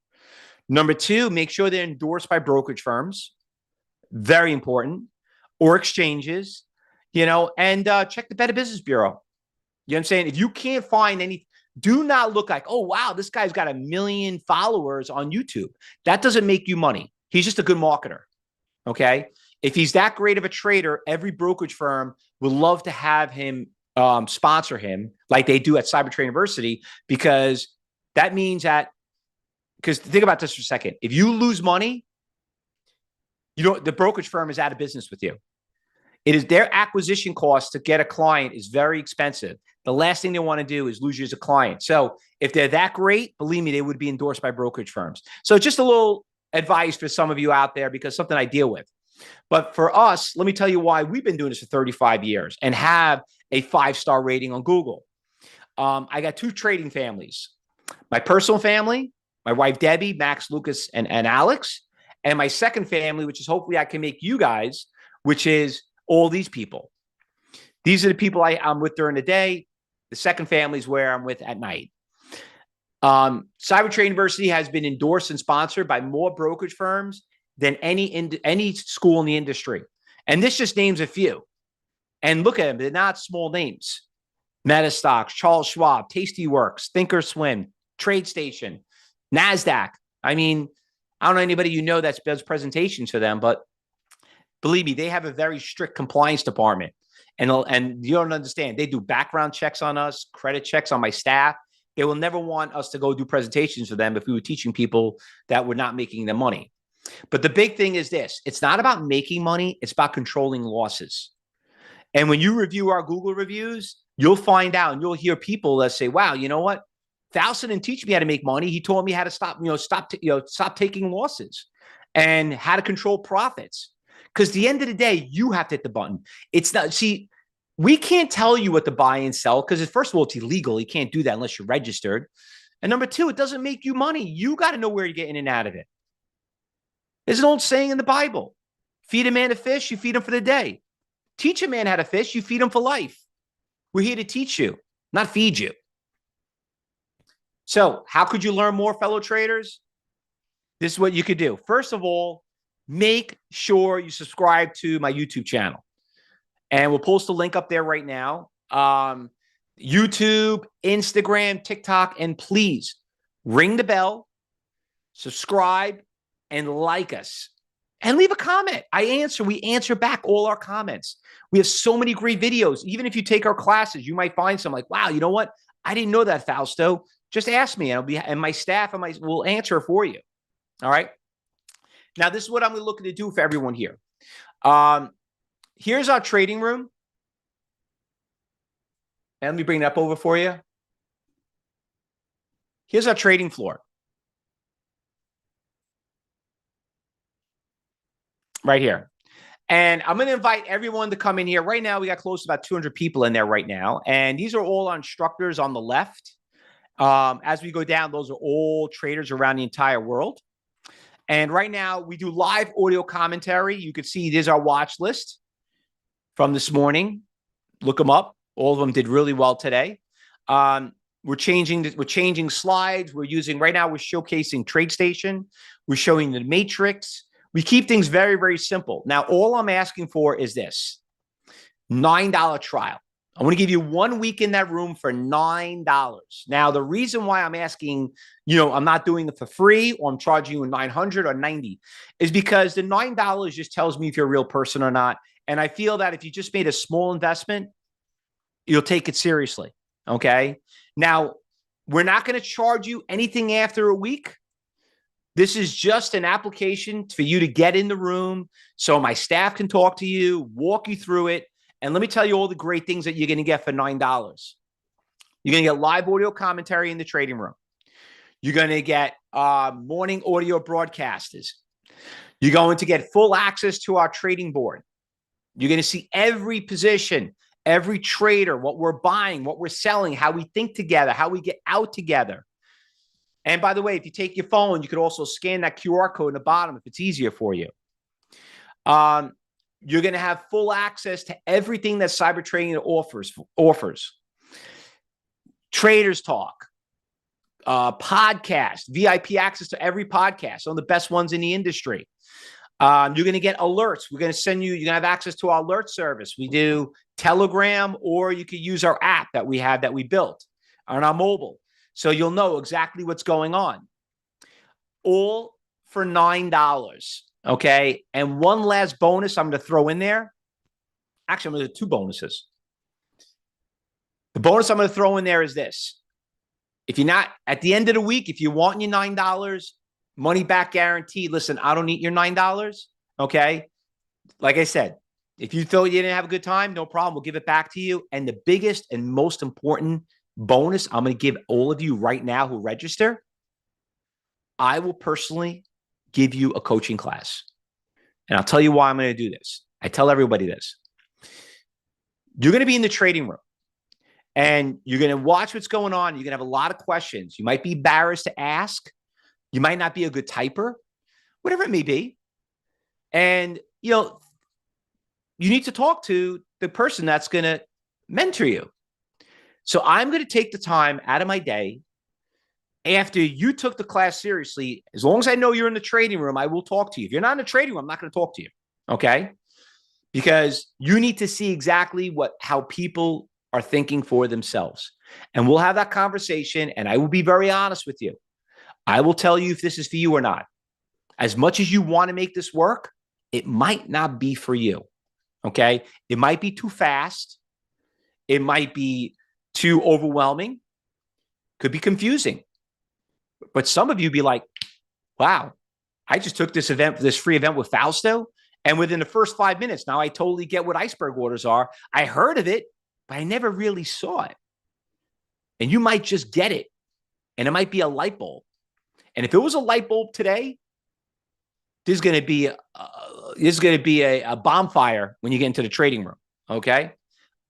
Number two, make sure they're endorsed by brokerage firms. Very important. Or exchanges, and check the Better Business Bureau. You know what I'm saying? If you can't find any, do not look like, oh, wow, this guy's got 1 million followers on YouTube. That doesn't make you money. He's just a good marketer. Okay. If he's that great of a trader, every brokerage firm would love to have him sponsor him like they do at Cyber Trade University, because that means that, because think about this for a second. If you lose money, the brokerage firm is out of business with you. It is their acquisition cost to get a client is very expensive. The last thing they want to do is lose you as a client. So if they're that great, believe me, they would be endorsed by brokerage firms. So just a little advice for some of you out there, because something I deal with. But for us, let me tell you why we've been doing this for 35 years and have a 5-star rating on Google. I got 2 trading families. My personal family, my wife, Debbie, Max, Lucas, and Alex. And my second family, which is hopefully I can make you guys, which is all these people. These are the people I'm with during the day. The second family is where I'm with at night. Cyber Trade University has been endorsed and sponsored by more brokerage firms than any school in the industry. And this just names a few. And look at them. They're not small names. MetaStocks, Charles Schwab, Tastyworks, Thinkorswim, TradeStation, NASDAQ. I mean, I don't know anybody that does presentations for them, but believe me, they have a very strict compliance department. And you don't understand. They do background checks on us, credit checks on my staff. They will never want us to go do presentations for them if we were teaching people that were not making the money. But the big thing is this. It's not about making money. It's about controlling losses. And when you review our Google reviews, you'll find out, and you'll hear people that say, wow, you know what? Fausto didn't teach me how to make money. He told me how to stop taking losses and how to control profits. Because at the end of the day, you have to hit the button. It's not, see, we can't tell you what to buy and sell because, first of all, it's illegal. You can't do that unless you're registered. And number two, it doesn't make you money. You got to know where you're getting in and out of it. There's an old saying in the Bible: feed a man a fish, you feed him for the day. Teach a man how to fish, you feed him for life. We're here to teach you, not feed you. So how could you learn more, fellow traders? This is what you could do. First of all, make sure you subscribe to my YouTube channel. And we'll post a link up there right now. YouTube, Instagram, TikTok, and please ring the bell, subscribe, and like us. And leave a comment. We answer back all our comments. We have so many great videos. Even if you take our classes, you might find some like, wow, you know what? I didn't know that, Fausto. Just ask me, and my staff will answer for you. All right. Now, this is what I'm looking to do for everyone here. Here's our trading room. And let me bring it up over for you. Here's our trading floor. Right here. And I'm going to invite everyone to come in here. Right now, we got close to about 200 people in there right now. And these are all our instructors on the left. As we go down, those are all traders around the entire world. And right now, we do live audio commentary. You can see there's our watch list from this morning. Look them up. All of them did really well today. We're changing slides. We're showcasing TradeStation. We're showing the matrix. We keep things very, very simple. Now, all I'm asking for is this: $9 trial. I want to give you 1 week in that room for $9. Now, the reason why I'm asking, I'm not doing it for free or I'm charging you 900 or 90 is because the $9 just tells me if you're a real person or not. And I feel that if you just made a small investment, you'll take it seriously. Okay. Now, we're not going to charge you anything after a week. This is just an application for you to get in the room so my staff can talk to you, walk you through it. And let me tell you all the great things that you're going to get for $9. You're going to get live audio commentary in the trading room. You're going to get morning audio broadcasters. You're going to get full access to our trading board. You're going to see every position, every trader, what we're buying, what we're selling, how we think together, how we get out together. And by the way, if you take your phone, you could also scan that QR code in the bottom if it's easier for you. You're going to have full access to everything that Cyber Trading offers. Traders Talk, podcast, VIP access to every podcast, some of the best ones in the industry. You're going to get alerts. We're going to send you, you're going to have access to our alert service. We do Telegram, or you could use our app that we have that we built on our mobile. So you'll know exactly what's going on. All for $9. Okay. And one last bonus I'm going to throw in there. Actually, I'm going to do 2 bonuses. The bonus I'm going to throw in there is this. If you're not at the end of the week, if you want your $9, money back guarantee. Listen, I don't need your $9. Okay. Like I said, if you thought you didn't have a good time, no problem. We'll give it back to you. And the biggest and most important bonus I'm going to give all of you right now who register, I will personally give you a coaching class. And I'll tell you why I'm going to do this. I tell everybody this. You're going to be in the trading room and you're going to watch what's going on. You're going to have a lot of questions. You might be embarrassed to ask. You might not be a good typer, whatever it may be. And, you need to talk to the person that's going to mentor you. So I'm going to take the time out of my day after you took the class seriously. As long as I know you're in the trading room, I will talk to you. If you're not in the trading room, I'm not going to talk to you. Okay. Because you need to see exactly how people are thinking for themselves. And we'll have that conversation. And I will be very honest with you. I will tell you if this is for you or not. As much as you want to make this work, it might not be for you. Okay. It might be too fast. It might be too overwhelming. Could be confusing. But some of you be like, wow, I just took this free event with Fausto. And within the first 5 minutes, now I totally get what iceberg orders are. I heard of it, but I never really saw it. And you might just get it. And it might be a light bulb. And if it was a light bulb today, there's going to be a bonfire when you get into the trading room. Okay.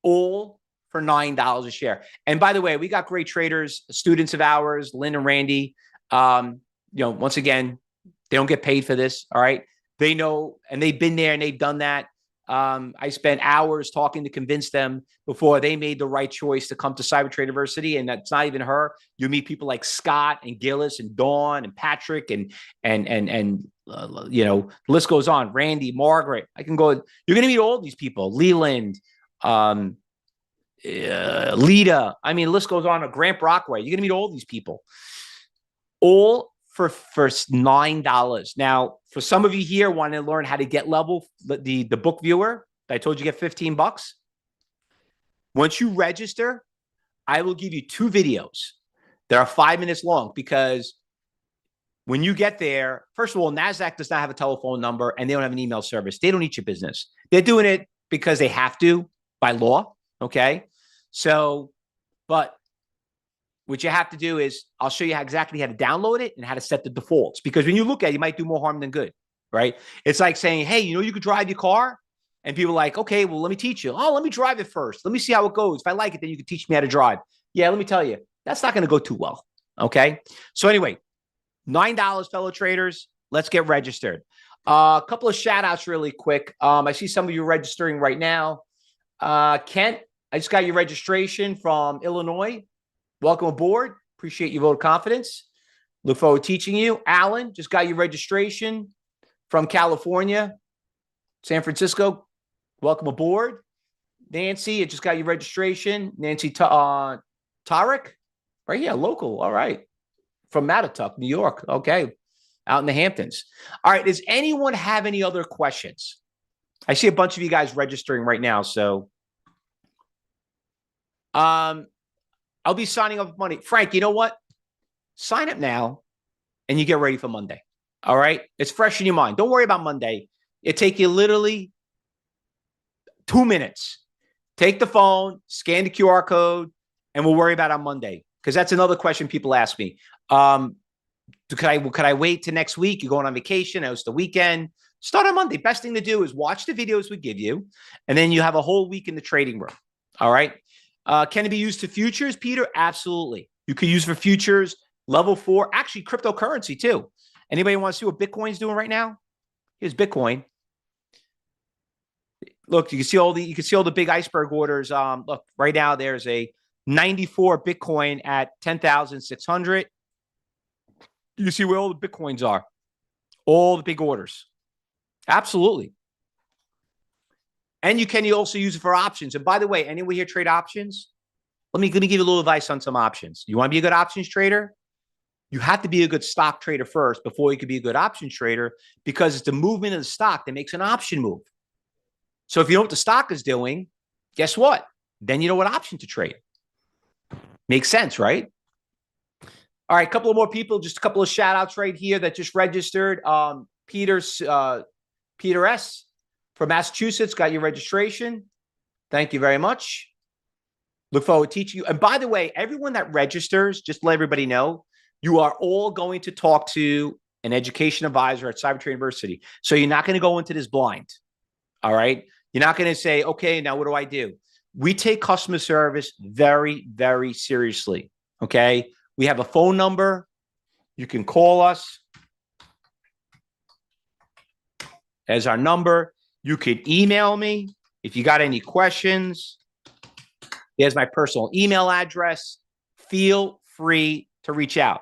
All for $9 a share. And by the way, we got great traders, students of ours, Lynn and Randy. Once again, they don't get paid for this. All right. They know, and they've been there and they've done that. I spent hours talking to convince them before they made the right choice to come to Cyber Trade University. And that's not even her. You meet people like Scott and Gillis and Dawn and Patrick and the list goes on. Randy, Margaret, I can go. You're going to meet all these people. Leland, Lita. I mean, the list goes on. Grant Brockway. You're going to meet all these people. All for $9. Now, for some of you here wanting to learn how to get level, the book viewer that I told you get $15. Once you register, I will give you 2 videos that are 5 minutes long, because when you get there, first of all, NASDAQ does not have a telephone number and they don't have an email service. They don't eat your business. They're doing it because they have to by law. Okay. So, but what you have to do is I'll show you exactly how to download it and how to set the defaults, because when you look at it, you might do more harm than good, right? It's like saying, hey, you could drive your car, and people are like, okay, well, let me teach you. Oh, let me drive it first. Let me see how it goes. If I like it, then you can teach me how to drive. Yeah, let me tell you, that's not going to go too well. Okay. So anyway, $9, fellow traders. Let's get registered. A couple of shout outs really quick. I see some of you registering right now. Kent, I just got your registration from Illinois. Welcome aboard. Appreciate your vote of confidence. Look forward to teaching you. Alan, just got your registration from California. San Francisco, welcome aboard. Nancy, it just got your registration. Nancy Tarek, right here, local. All right. From Mattatuck, New York. Okay. Out in the Hamptons. All right. Does anyone have any other questions? I see a bunch of you guys registering right now. So I'll be signing up money. Frank, you know what? Sign up now and you get ready for Monday. All right. It's fresh in your mind. Don't worry about Monday. It take you literally 2 minutes. Take the phone, scan the QR code, and we'll worry about it on Monday. Because that's another question people ask me. Could I wait till next week? You're going on vacation. It's the weekend. Start on Monday. Best thing to do is watch the videos we give you, and then you have a whole week in the trading room. All right. Can it be used to futures, Peter? Absolutely. You could use for futures, level 4, actually cryptocurrency too. Anybody want to see what Bitcoin's doing right now? Here's Bitcoin. Look, you can see all the big iceberg orders. Look, right now there's a 94 Bitcoin at 10,600. You see where all the Bitcoins are, all the big orders. Absolutely. And you can also use it for options. And by the way, anyone here trade options? Let me give you a little advice on some options. You want to be a good options trader? You have to be a good stock trader first before you can be a good options trader, because it's the movement of the stock that makes an option move. So if you know what the stock is doing, guess what? Then you know what option to trade. Makes sense, right? All right, a couple of more people, just a couple of shout outs right here that just registered. Peter S. from Massachusetts got your registration. Thank you very much. Look forward to teaching you. And by the way, everyone that registers, just to let everybody know, you are all going to talk to an education advisor at Cybertrade University. So you're not going to go into this blind. All right. You're not going to say, okay, now what do I do? We take customer service very, very seriously. Okay. We have a phone number. You can call us as our number. You could email me if you got any questions. Here's my personal email address. Feel free to reach out.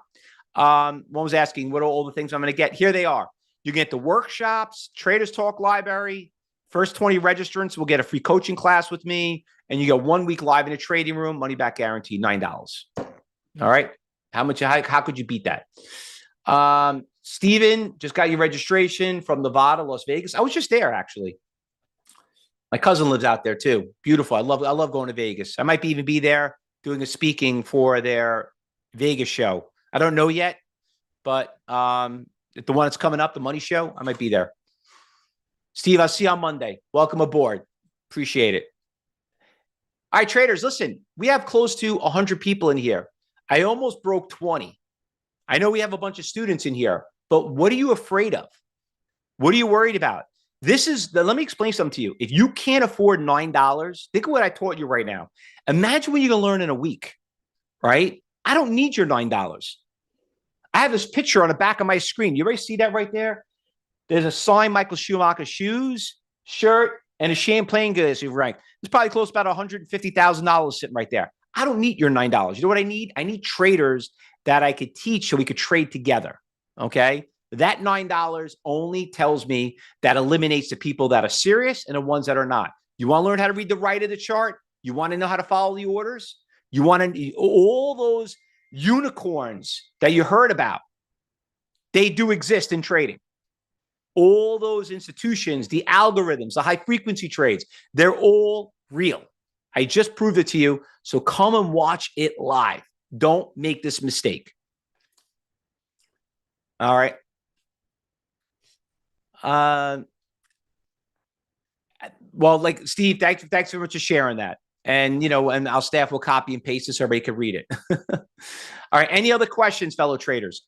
One was asking, what are all the things I'm going to get? Here they are. You get the workshops, Traders Talk Library. First 20 registrants will get a free coaching class with me, and you get 1 week live in a trading room, money back guarantee, $9. All right. How could you beat that? Steven just got your registration from Nevada, Las Vegas. I was just there, actually. My cousin lives out there too. Beautiful. I love going to Vegas. I might even be there doing a speaking for their Vegas show. I don't know yet, but the one that's coming up, the money show, I might be there. Steve, I'll see you on Monday. Welcome aboard. Appreciate it. All right, traders, listen, we have close to 100 people in here. I almost broke 20. I know we have a bunch of students in here, but what are you afraid of? What are you worried about? Let me explain something to you. If you can't afford $9, think of what I taught you right now. Imagine what you're going to learn in a week, right? I don't need your $9. I have this picture on the back of my screen. You already see that right there? There's a signed Michael Schumacher shoes, shirt, and a Champlain glass you've ranked. It's probably close to about $150,000 sitting right there. I don't need your $9. You know what I need? I need traders that I could teach so we could trade together. Okay. That $9 only tells me that eliminates the people that are serious and the ones that are not. You want to learn how to read the right of the chart? You want to know how to follow the orders? You want to, all those unicorns that you heard about, they do exist in trading. All those institutions, the algorithms, the high frequency trades, they're all real. I just proved it to you. So come and watch it live. Don't make this mistake. All right. Well, like Steve, thanks very much for sharing that. And, and our staff will copy and paste it so everybody can read it. All right. Any other questions, fellow traders?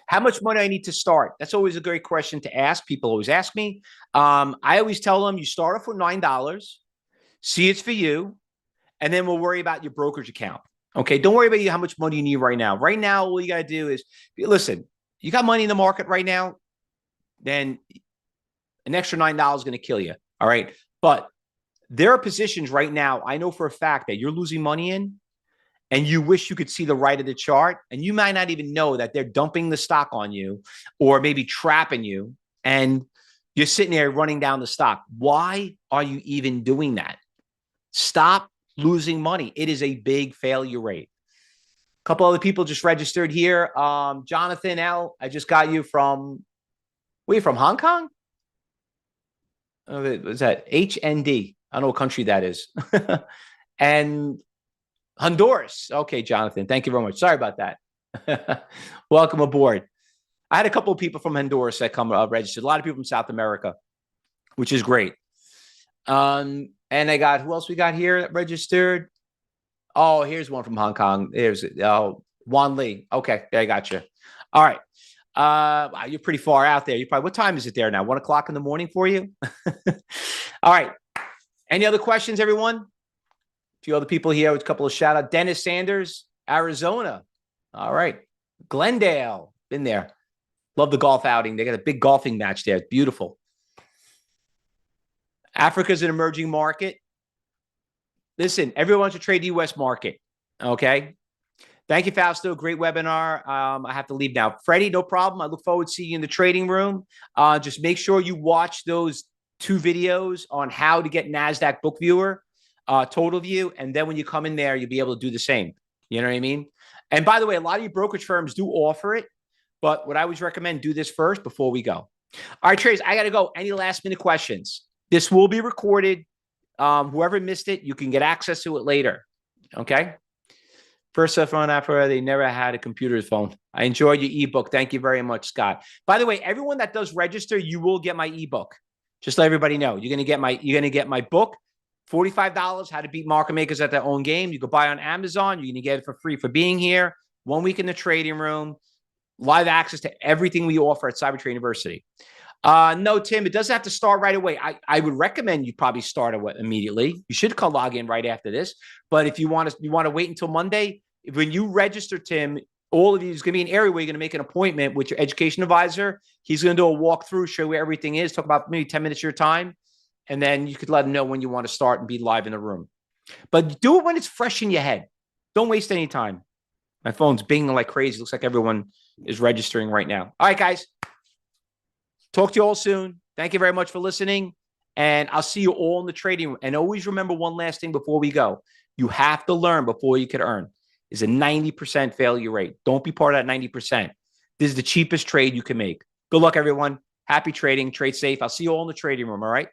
How much money I need to start? That's always a great question to ask. People always ask me. I always tell them you start off with $9, see it's for you, and then we'll worry about your brokerage account. Okay. Don't worry about how much money you need right now. Right now, all you got to do is listen, you got money in the market right now, then an extra $9 is going to kill you. All right. But there are positions right now, I know for a fact that you're losing money in, and you wish you could see the right of the chart, and you might not even know that they're dumping the stock on you or maybe trapping you, and you're sitting there running down the stock. Why are you even doing that? Stop losing money. It is a big failure rate. A couple other people just registered here. Jonathan L, I just got you from, where are you from, Hong Kong? Was that HND? I don't know what country that is. And Honduras. Okay, Jonathan, thank you very much. Sorry about that. Welcome aboard. I had a couple of people from Honduras that come registered. A lot of people from South America, which is great. And I got, who else we got here that registered? Oh, here's one from Hong Kong. There's Juan Lee. Okay, I got you. All right. Wow, you're pretty far out there. You probably, what time is it there now? 1 o'clock in the morning for you? All right. Any other questions, everyone? A few other people here with a couple of shout out. Dennis Sanders, Arizona. All right. Glendale, been there. Love the golf outing. They got a big golfing match there. It's beautiful. Africa's an emerging market. Listen, everyone wants to trade the U.S. market. Okay. Thank you, Fausto. Great webinar. I have to leave now. Freddie, no problem. I look forward to seeing you in the trading room. Just make sure you watch those 2 videos on how to get NASDAQ Book Viewer, Total View. And then when you come in there, you'll be able to do the same. You know what I mean? And by the way, a lot of you brokerage firms do offer it. But what I always recommend, do this first before we go. All right, traders, I got to go. Any last minute questions? This will be recorded. Whoever missed it, you can get access to it later. Okay. First cell phone after they never had a computer's phone. I enjoyed your ebook. Thank you very much, Scott. By the way, everyone that does register, you will get my ebook. Just let everybody know. You're gonna get my book, $45, How to Beat Market Makers at Their Own Game. You can buy on Amazon. You're gonna get it for free for being here. 1 week in the trading room, live access to everything we offer at CyberTrade University. No, Tim, it doesn't have to start right away. I would recommend you probably start immediately. You should come log in right after this. But if you want to wait until Monday, when you register, Tim, all of you is going to be an area where you're going to make an appointment with your education advisor. He's going to do a walkthrough, show you where everything is, talk about maybe 10 minutes of your time. And then you could let him know when you want to start and be live in the room. But do it when it's fresh in your head. Don't waste any time. My phone's binging like crazy. Looks like everyone is registering right now. All right, guys. Talk to you all soon. Thank you very much for listening. And I'll see you all in the trading room. And always remember one last thing before we go. You have to learn before you can earn. Is a 90% failure rate. Don't be part of that 90%. This is the cheapest trade you can make. Good luck, everyone. Happy trading. Trade safe. I'll see you all in the trading room. All right.